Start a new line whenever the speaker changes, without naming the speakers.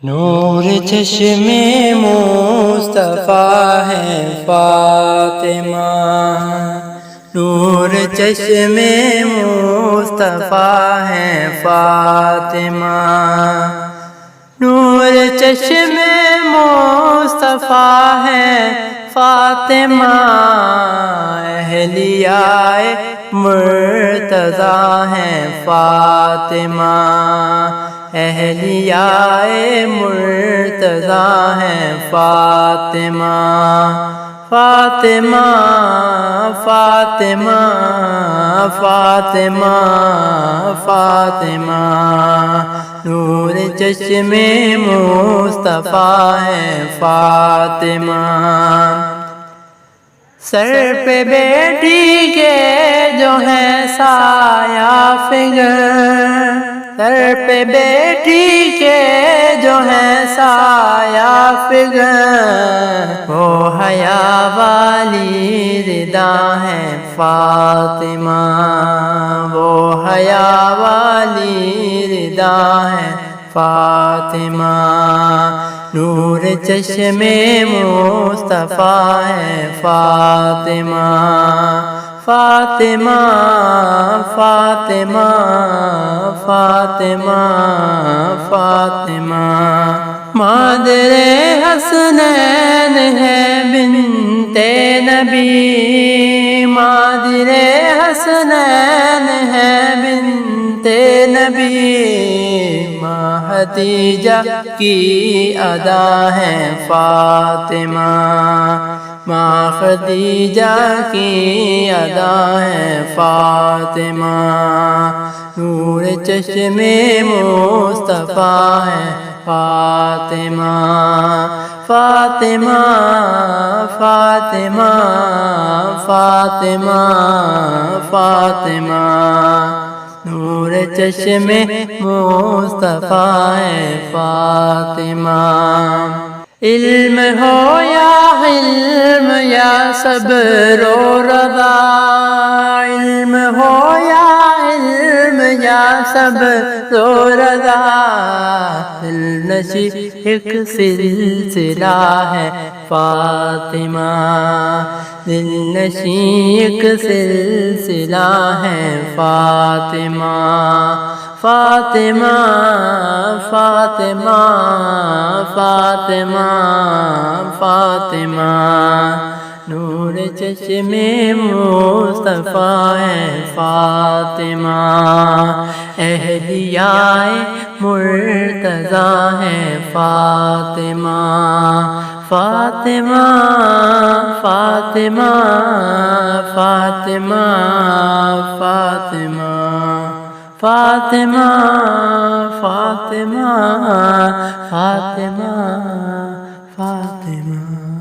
نور چشمے مصطفیٰ ہے فاطمہ، نور چشمے مصطفیٰ ہے فاطمہ، نور چشمے مصطفیٰ ہے فاطمہ، اہلیائے مرتضیٰ ہے فاطمہ، اہلیائے مرتضیٰ ہے فاطمہ، فاطمہ فاطمہ فاطمہ فاطمہ، نور چشمے مصطفیٰ ہے فاطمہ، سر پہ بیٹھی کے جو ہے سایہ فگر، سر پہ بیٹھی کے جو ہے سایہ فگر، وہ حیا والی ردا ہے فاطمہ، وہ حیا والی ردا ہے فاطمہ، نور چشمے مصطفیٰ ہے فاطمہ، فاطمہ فاطمہ فاطمہ فاطمہ، مادر حسنین ہے بنت نبی، مادر حسنین ہے بنت نبی، ماں خدیجہ کی ادا ہے فاطمہ، ماں خدیجہ کی ادا ہے فاطمہ، نور چشمے مصطفیٰ ہے فاطمہ، فاطمہ فاطمہ فاطمہ فاطمہ، نور چشمے مصطفیٰ ہے فاطمہ، علم ہو یا حلم یا صبر و رضا، علم ہو یا علم یا صبر و رضا، دلنشین ایک سلسلہ ہے فاطمہ، دلنشین ایک سلسلہ ہے فاطمہ، فاطمہ فاطمہ فاطمہ فاطمہ، نور چشمے مصطفیٰ ہے فاطمہ، اہلیائے مرتضیٰ ہے فاطمہ، فاطمہ فاطمہ فاطمہ فاطمہ فاطمہ فاطمہ فاطمہ فاطمہ۔